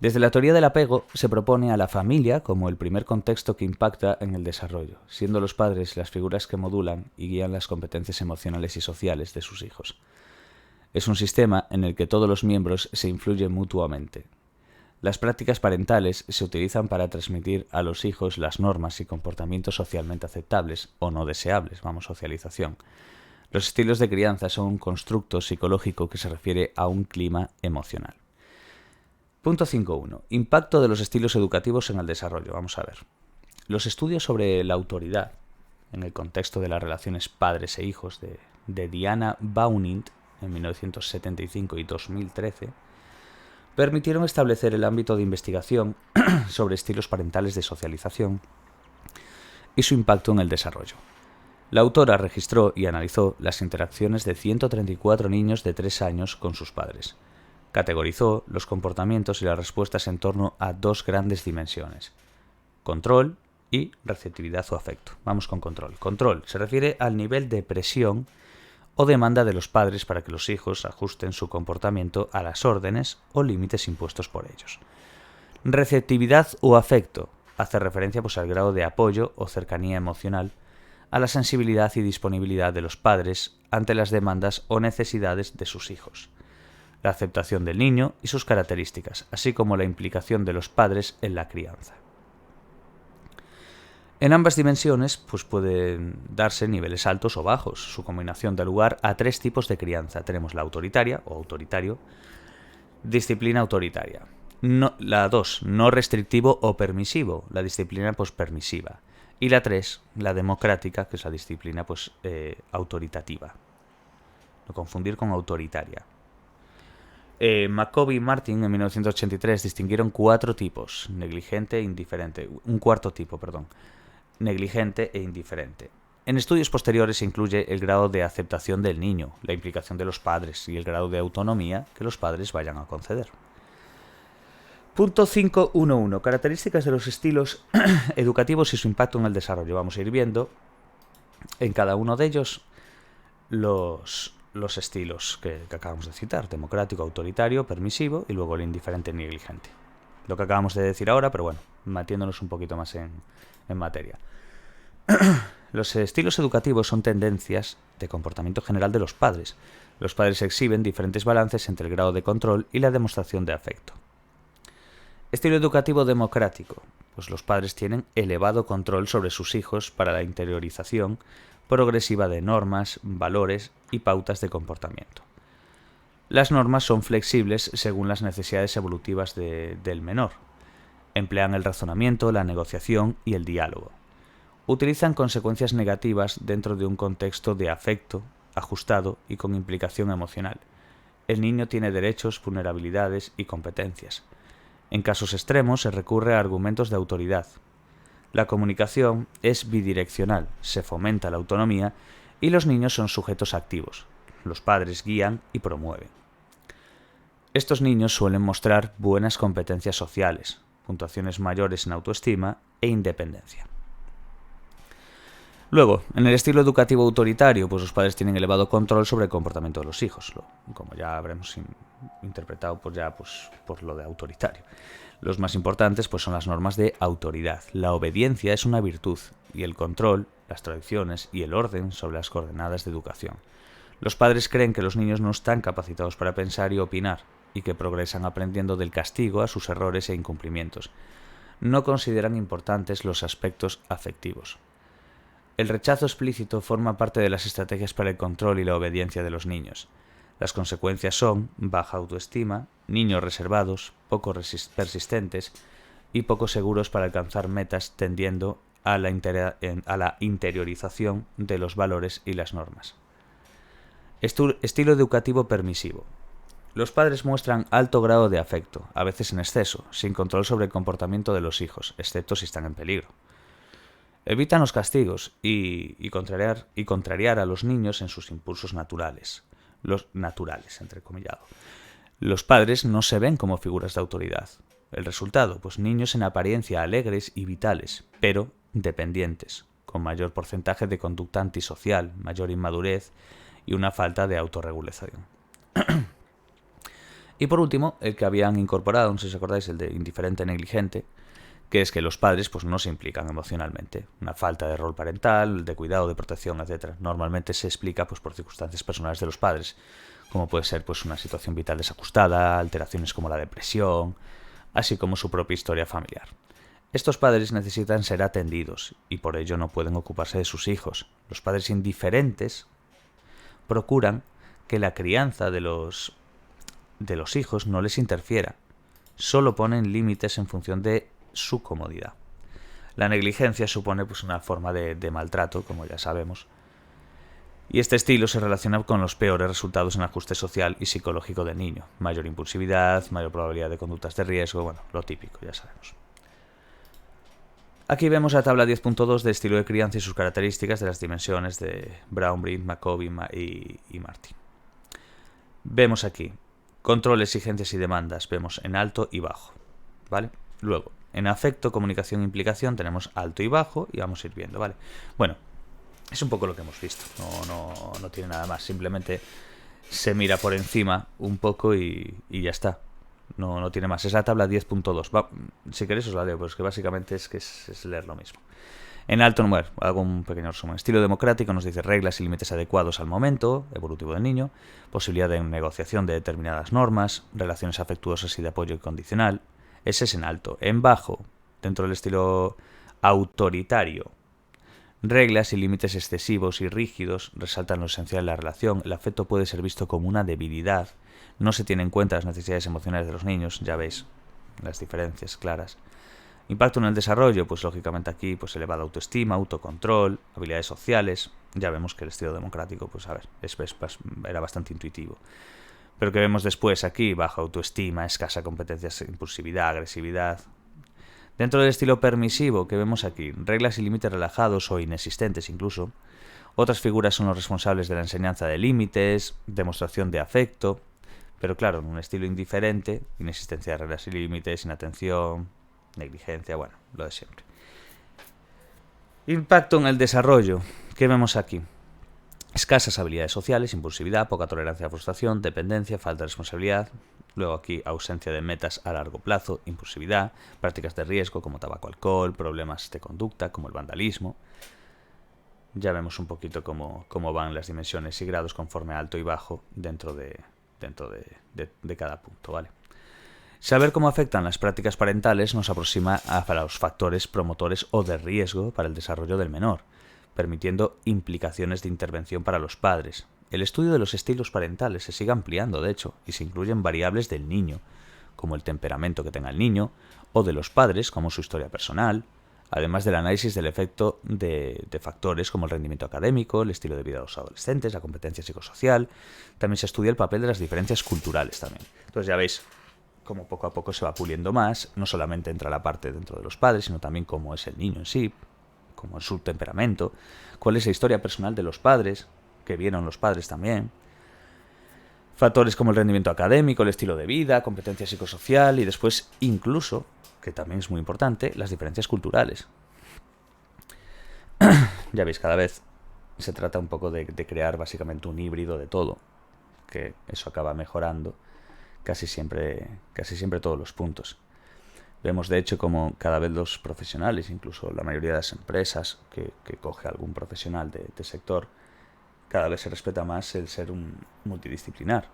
Desde la teoría del apego se propone a la familia como el primer contexto que impacta en el desarrollo, siendo los padres las figuras que modulan y guían las competencias emocionales y sociales de sus hijos. Es un sistema en el que todos los miembros se influyen mutuamente. Las prácticas parentales se utilizan para transmitir a los hijos las normas y comportamientos socialmente aceptables o no deseables, socialización. Los estilos de crianza son un constructo psicológico que se refiere a un clima emocional. Punto 5.1. Impacto de los estilos educativos en el desarrollo. Vamos a ver. Los estudios sobre la autoridad, en el contexto de las relaciones padres e hijos de Diana Baunint, en 1975 y 2013, permitieron establecer el ámbito de investigación sobre estilos parentales de socialización y su impacto en el desarrollo. La autora registró y analizó las interacciones de 134 niños de 3 años con sus padres. Categorizó los comportamientos y las respuestas en torno a dos grandes dimensiones: control y receptividad o afecto. Vamos con control. Control se refiere al nivel de presión o demanda de los padres para que los hijos ajusten su comportamiento a las órdenes o límites impuestos por ellos. Receptividad o afecto hace referencia al grado de apoyo o cercanía emocional a la sensibilidad y disponibilidad de los padres ante las demandas o necesidades de sus hijos. La aceptación del niño y sus características, así como la implicación de los padres en la crianza. En ambas dimensiones pueden darse niveles altos o bajos. Su combinación da lugar a 3 tipos de crianza. Tenemos la autoritaria o autoritario, disciplina autoritaria. La 2, no restrictivo o permisivo, la disciplina permisiva. Y la 3, la democrática, que es la disciplina autoritativa. No confundir con autoritaria. McCovey y Martin en 1983 distinguieron 4 tipos, negligente e indiferente. Un cuarto tipo, negligente e indiferente. En estudios posteriores se incluye el grado de aceptación del niño, la implicación de los padres y el grado de autonomía que los padres vayan a conceder. Punto 5.1.1. Características de los estilos educativos y su impacto en el desarrollo. Vamos a ir viendo en cada uno de ellos los estilos que acabamos de citar. Democrático, autoritario, permisivo y luego el indiferente, negligente. Lo que acabamos de decir ahora, pero bueno, metiéndonos un poquito más en materia. Los estilos educativos son tendencias de comportamiento general de los padres. Los padres exhiben diferentes balances entre el grado de control y la demostración de afecto. Estilo educativo democrático. Pues los padres tienen elevado control sobre sus hijos para la interiorización progresiva de normas, valores y pautas de comportamiento. Las normas son flexibles según las necesidades evolutivas del menor. Emplean el razonamiento, la negociación y el diálogo. Utilizan consecuencias negativas dentro de un contexto de afecto, ajustado y con implicación emocional. El niño tiene derechos, vulnerabilidades y competencias. En casos extremos se recurre a argumentos de autoridad. La comunicación es bidireccional, se fomenta la autonomía y los niños son sujetos activos. Los padres guían y promueven. Estos niños suelen mostrar buenas competencias sociales, puntuaciones mayores en autoestima e independencia. Luego, en el estilo educativo autoritario, pues los padres tienen elevado control sobre el comportamiento de los hijos, como ya habremos interpretado por lo de autoritario. Los más importantes pues son las normas de autoridad. La obediencia es una virtud y el control, las tradiciones y el orden sobre las coordenadas de educación. Los padres creen que los niños no están capacitados para pensar y opinar y que progresan aprendiendo del castigo a sus errores e incumplimientos. No consideran importantes los aspectos afectivos. El rechazo explícito forma parte de las estrategias para el control y la obediencia de los niños. Las consecuencias son baja autoestima, niños reservados, poco persistentes y poco seguros para alcanzar metas, tendiendo a la interiorización de los valores y las normas. Estilo educativo permisivo. Los padres muestran alto grado de afecto, a veces en exceso, sin control sobre el comportamiento de los hijos, excepto si están en peligro. Evitan los castigos y contrariar a los niños en sus impulsos naturales. Los naturales, entrecomillado. Los padres no se ven como figuras de autoridad. El resultado, pues niños en apariencia alegres y vitales, pero dependientes, con mayor porcentaje de conducta antisocial, mayor inmadurez y una falta de autorregulación. Y por último, el que habían incorporado, no sé si os acordáis, el de indiferente negligente, que es que los padres pues no se implican emocionalmente. Una falta de rol parental, de cuidado, de protección, etc. Normalmente se explica pues por circunstancias personales de los padres, como puede ser pues una situación vital desajustada, alteraciones como la depresión, así como su propia historia familiar. Estos padres necesitan ser atendidos y por ello no pueden ocuparse de sus hijos. Los padres indiferentes procuran que la crianza de los hijos no les interfiera. Solo ponen límites en función de su comodidad. La negligencia supone pues una forma de maltrato, como ya sabemos. Y este estilo se relaciona con los peores resultados en ajuste social y psicológico del niño. Mayor impulsividad, mayor probabilidad de conductas de riesgo, bueno, lo típico, ya sabemos. Aquí vemos la tabla 10.2 de estilo de crianza y sus características de las dimensiones de Brown, Brind, McCovey y Martin. Vemos aquí control, exigencias y demandas, vemos en alto y bajo, ¿vale? Luego, en afecto, comunicación e implicación tenemos alto y bajo y vamos a ir viendo, ¿vale? Bueno, es un poco lo que hemos visto, no tiene nada más, simplemente se mira por encima un poco y ya está. No tiene más, es la tabla 10.2. Si queréis os la leo, pues que básicamente es leer lo mismo. En alto, bueno, hago un pequeño resumen. Estilo democrático nos dice reglas y límites adecuados al momento evolutivo del niño, posibilidad de negociación de determinadas normas, relaciones afectuosas y de apoyo incondicional. Ese es en alto. En bajo, dentro del estilo autoritario, reglas y límites excesivos y rígidos resaltan lo esencial de la relación. El afecto puede ser visto como una debilidad. No se tienen en cuenta las necesidades emocionales de los niños, ya veis las diferencias claras. Impacto en el desarrollo, pues lógicamente aquí pues elevada autoestima, autocontrol, habilidades sociales. Ya vemos que el estilo democrático, pues a ver, era bastante intuitivo. Pero que vemos después aquí, baja autoestima, escasa competencia, impulsividad, agresividad. Dentro del estilo permisivo que vemos aquí, reglas y límites relajados o inexistentes incluso. Otras figuras son los responsables de la enseñanza de límites, demostración de afecto, pero claro, en un estilo indiferente, inexistencia de reglas y límites, inatención, negligencia, bueno, lo de siempre. Impacto en el desarrollo. ¿Qué vemos aquí? Escasas habilidades sociales, impulsividad, poca tolerancia a la frustración, dependencia, falta de responsabilidad. Luego aquí ausencia de metas a largo plazo, impulsividad, prácticas de riesgo como tabaco, alcohol, problemas de conducta como el vandalismo. Ya vemos un poquito cómo van las dimensiones y grados conforme alto y bajo dentro de cada punto, ¿vale? Saber cómo afectan las prácticas parentales nos aproxima a los factores promotores o de riesgo para el desarrollo del menor, permitiendo implicaciones de intervención para los padres. El estudio de los estilos parentales se sigue ampliando, de hecho, y se incluyen variables del niño, como el temperamento que tenga el niño, o de los padres, como su historia personal, además del análisis del efecto de factores como el rendimiento académico, el estilo de vida de los adolescentes, la competencia psicosocial. También se estudia el papel de las diferencias culturales también. Entonces ya veis cómo poco a poco se va puliendo más, no solamente entra la parte dentro de los padres, sino también cómo es el niño en sí, cómo es su temperamento, cuál es la historia personal de los padres, qué vieron los padres también. Factores como el rendimiento académico, el estilo de vida, competencia psicosocial y después incluso, que también es muy importante, las diferencias culturales. Ya veis, cada vez se trata un poco de crear básicamente un híbrido de todo, que eso acaba mejorando casi siempre todos los puntos. Vemos de hecho como cada vez los profesionales, incluso la mayoría de las empresas que coge algún profesional de sector, cada vez se respeta más el ser un multidisciplinar,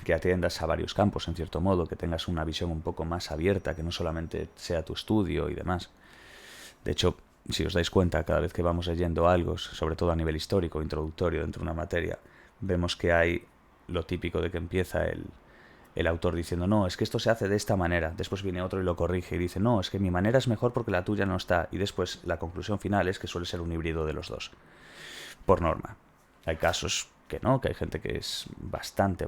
que atiendas a varios campos en cierto modo, que tengas una visión un poco más abierta, que no solamente sea tu estudio y demás. De hecho, si os dais cuenta, cada vez que vamos leyendo algo, sobre todo a nivel histórico, introductorio dentro de una materia, vemos que hay lo típico de que empieza el autor diciendo, no, es que esto se hace de esta manera. Después viene otro y lo corrige y dice, no, es que mi manera es mejor porque la tuya no está. Y después la conclusión final es que suele ser un híbrido de los dos, por norma. Hay casos que no, que hay gente que es bastante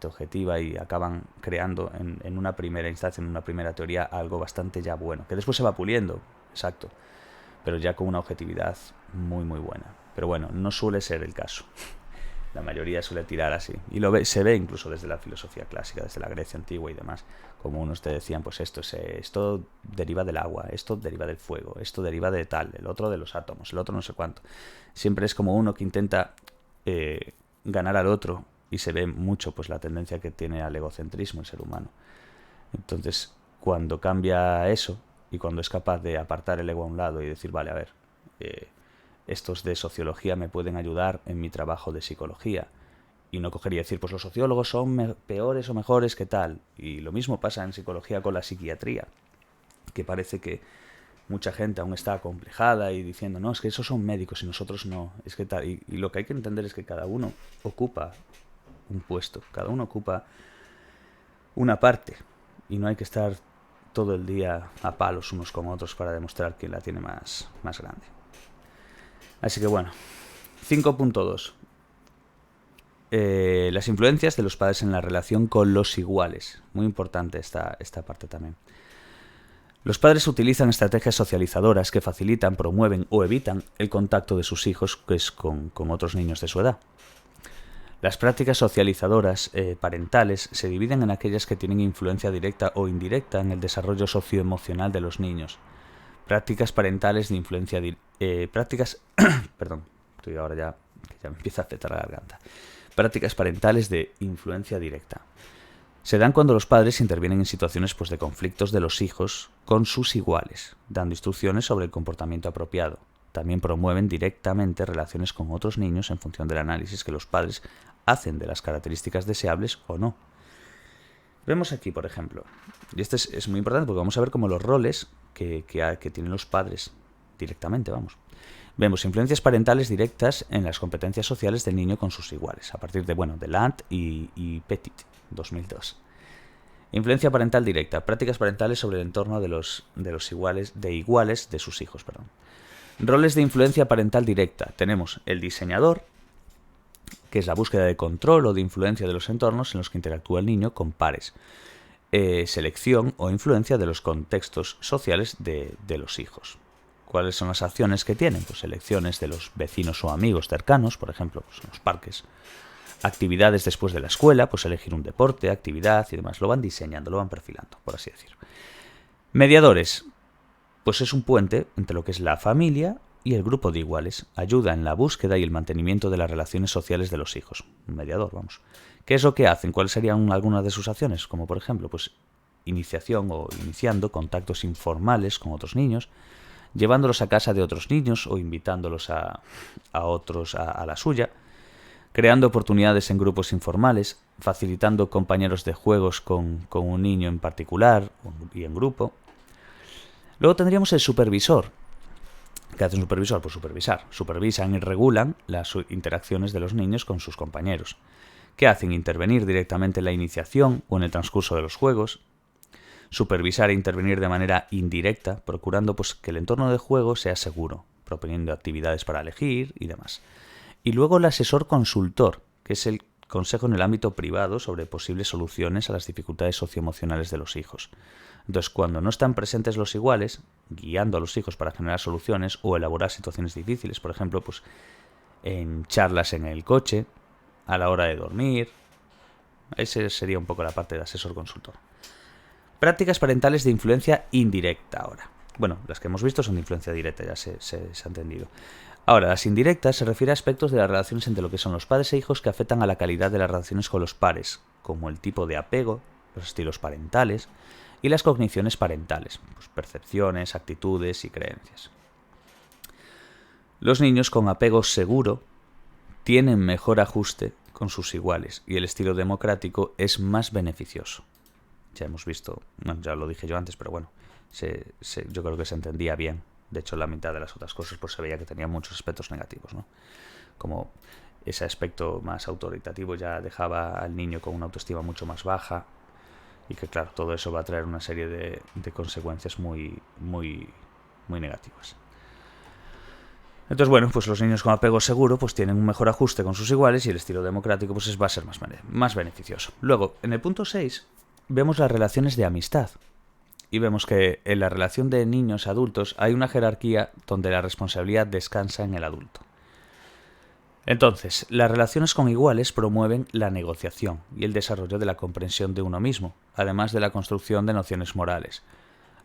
objetiva y acaban creando en una primera instancia, en una primera teoría, algo bastante ya bueno, que después se va puliendo, exacto, pero ya con una objetividad muy buena. Pero bueno, no suele ser el caso. La mayoría suele tirar así. Y se ve incluso desde la filosofía clásica, desde la Grecia antigua y demás. Como unos te decían, pues esto deriva del agua, esto deriva del fuego, esto deriva de tal, el otro de los átomos, el otro no sé cuánto. Siempre es como uno que intenta ganar al otro, y se ve mucho pues la tendencia que tiene al egocentrismo el ser humano. Entonces, cuando cambia eso, y cuando es capaz de apartar el ego a un lado y decir, vale, a ver, estos de sociología me pueden ayudar en mi trabajo de psicología, y no cogería decir, pues los sociólogos son peores o mejores que tal. Y lo mismo pasa en psicología con la psiquiatría, que parece que mucha gente aún está acomplejada y diciendo, no, es que esos son médicos y nosotros no, es que tal. Y lo que hay que entender es que cada uno ocupa un puesto, cada uno ocupa una parte, y no hay que estar todo el día a palos unos con otros para demostrar quién la tiene más grande. Así que bueno, 5.2. Las influencias de los padres en la relación con los iguales. Muy importante esta parte también. Los padres utilizan estrategias socializadoras que facilitan, promueven o evitan el contacto de sus hijos con otros niños de su edad. Las prácticas socializadoras parentales se dividen en aquellas que tienen influencia directa o indirecta en el desarrollo socioemocional de los niños. Prácticas parentales de influencia perdón, estoy ahora ya me empieza a afectar la garganta. Prácticas parentales de influencia directa. Se dan cuando los padres intervienen en situaciones de conflictos de los hijos con sus iguales, dando instrucciones sobre el comportamiento apropiado. También promueven directamente relaciones con otros niños en función del análisis que los padres hacen de las características deseables o no. Vemos aquí, por ejemplo, y este es muy importante porque vamos a ver cómo los roles que tienen los padres directamente, Vemos influencias parentales directas en las competencias sociales del niño con sus iguales, a partir de Lant y Petit, 2002. Influencia parental directa, prácticas parentales sobre el entorno de los iguales de sus hijos, Roles de influencia parental directa. Tenemos el diseñador, que es la búsqueda de control o de influencia de los entornos en los que interactúa el niño con pares. Selección o influencia de los contextos sociales de los hijos. ¿Cuáles son las acciones que tienen? Pues elecciones de los vecinos o amigos cercanos, por ejemplo, en los parques. Actividades después de la escuela, pues elegir un deporte, actividad y demás. Lo van diseñando, lo van perfilando, por así decir. Mediadores, pues es un puente entre lo que es la familia y el grupo de iguales. Ayuda en la búsqueda y el mantenimiento de las relaciones sociales de los hijos. Un mediador, vamos. ¿Qué es lo que hacen? ¿Cuáles serían algunas de sus acciones? Como por ejemplo, pues iniciación o iniciando contactos informales con otros niños, llevándolos a casa de otros niños o invitándolos a otros a la suya, creando oportunidades en grupos informales, facilitando compañeros de juegos con un niño en particular y en grupo. Luego tendríamos el supervisor. ¿Qué hace un supervisor? Pues supervisar. Supervisan y regulan las interacciones de los niños con sus compañeros. ¿Qué hacen? Intervenir directamente en la iniciación o en el transcurso de los juegos. Supervisar e intervenir de manera indirecta, procurando pues, que el entorno de juego sea seguro, proponiendo actividades para elegir y demás. Y luego el asesor consultor, que es el consejo en el ámbito privado sobre posibles soluciones a las dificultades socioemocionales de los hijos. Entonces, cuando no están presentes los iguales, guiando a los hijos para generar soluciones o elaborar situaciones difíciles, por ejemplo, pues en charlas en el coche, a la hora de dormir. Ese sería un poco la parte de asesor consultor. Prácticas parentales de influencia indirecta ahora. Bueno, las que hemos visto son de influencia directa, ya se ha entendido. Ahora, las indirectas se refiere a aspectos de las relaciones entre lo que son los padres e hijos que afectan a la calidad de las relaciones con los pares, como el tipo de apego, los estilos parentales y las cogniciones parentales, pues percepciones, actitudes y creencias. Los niños con apego seguro tienen mejor ajuste con sus iguales y el estilo democrático es más beneficioso. Ya hemos visto, bueno, ya lo dije yo antes, pero bueno, yo creo que se entendía bien. De hecho, la mitad de las otras cosas pues se veía que tenía muchos aspectos negativos, ¿no? Como ese aspecto más autoritativo ya dejaba al niño con una autoestima mucho más baja y que, claro, todo eso va a traer una serie de consecuencias muy negativas. Entonces, bueno, pues los niños con apego seguro pues tienen un mejor ajuste con sus iguales y el estilo democrático pues va a ser más beneficioso. Luego, en el punto 6, vemos las relaciones de amistad. Y vemos que en la relación de niños-adultos hay una jerarquía donde la responsabilidad descansa en el adulto. Entonces, las relaciones con iguales promueven la negociación y el desarrollo de la comprensión de uno mismo, además de la construcción de nociones morales.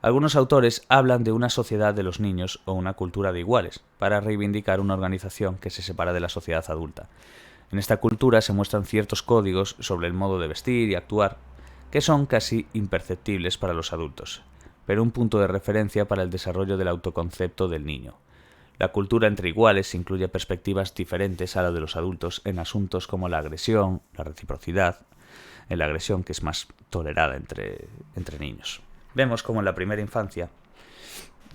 Algunos autores hablan de una sociedad de los niños o una cultura de iguales, para reivindicar una organización que se separa de la sociedad adulta. En esta cultura se muestran ciertos códigos sobre el modo de vestir y actuar, que son casi imperceptibles para los adultos, pero un punto de referencia para el desarrollo del autoconcepto del niño. La cultura entre iguales incluye perspectivas diferentes a la de los adultos en asuntos como la agresión, la reciprocidad, en la agresión que es más tolerada entre niños. Vemos como en la primera infancia...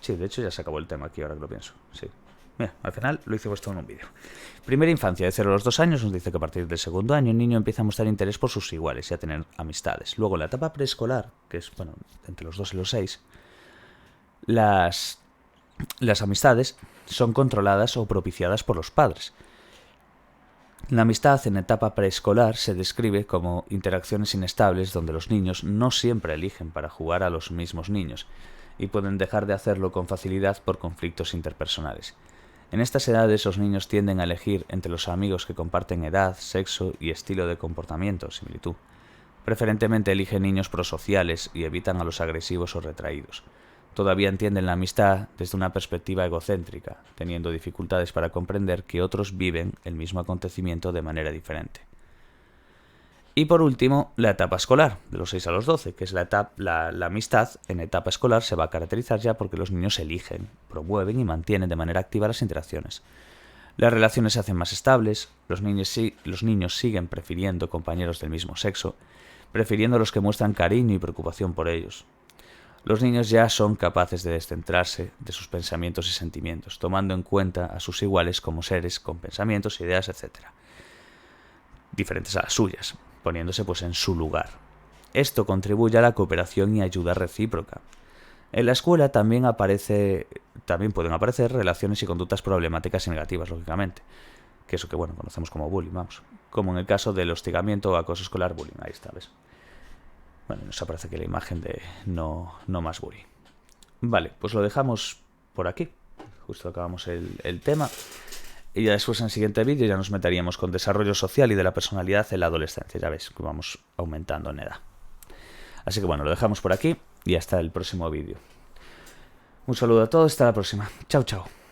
Sí, de hecho ya se acabó el tema aquí, ahora que lo pienso. Sí. Mira, al final lo hice puesto en un vídeo. Primera infancia, de 0 a los 2 años, nos dice que a partir del segundo año el niño empieza a mostrar interés por sus iguales y a tener amistades. Luego en la etapa preescolar, que es, bueno, entre los 2 y los 6, las amistades son controladas o propiciadas por los padres. La amistad en etapa preescolar se describe como interacciones inestables donde los niños no siempre eligen para jugar a los mismos niños y pueden dejar de hacerlo con facilidad por conflictos interpersonales. En estas edades los niños tienden a elegir entre los amigos que comparten edad, sexo y estilo de comportamiento, similitud. Preferentemente eligen niños prosociales y evitan a los agresivos o retraídos. Todavía entienden la amistad desde una perspectiva egocéntrica, teniendo dificultades para comprender que otros viven el mismo acontecimiento de manera diferente. Y por último, la etapa escolar, de los 6 a los 12, que es la amistad en etapa escolar se va a caracterizar ya porque los niños eligen, promueven y mantienen de manera activa las interacciones. Las relaciones se hacen más estables, los niños siguen prefiriendo compañeros del mismo sexo, prefiriendo a los que muestran cariño y preocupación por ellos. Los niños ya son capaces de descentrarse de sus pensamientos y sentimientos, tomando en cuenta a sus iguales como seres con pensamientos, ideas, etc., diferentes a las suyas, poniéndose pues en su lugar. Esto contribuye a la cooperación y ayuda recíproca. En la escuela también pueden aparecer relaciones y conductas problemáticas y negativas, lógicamente, que eso que bueno conocemos como bullying, vamos, como en el caso del hostigamiento o acoso escolar, bullying, ahí está, ¿ves? Bueno, nos aparece aquí la imagen de no más bullying. Vale, pues lo dejamos por aquí. Justo acabamos el tema. Y ya después en el siguiente vídeo ya nos meteríamos con desarrollo social y de la personalidad en la adolescencia. Ya veis que vamos aumentando en edad. Así que bueno, lo dejamos por aquí y hasta el próximo vídeo. Un saludo a todos, hasta la próxima. Chao, chao.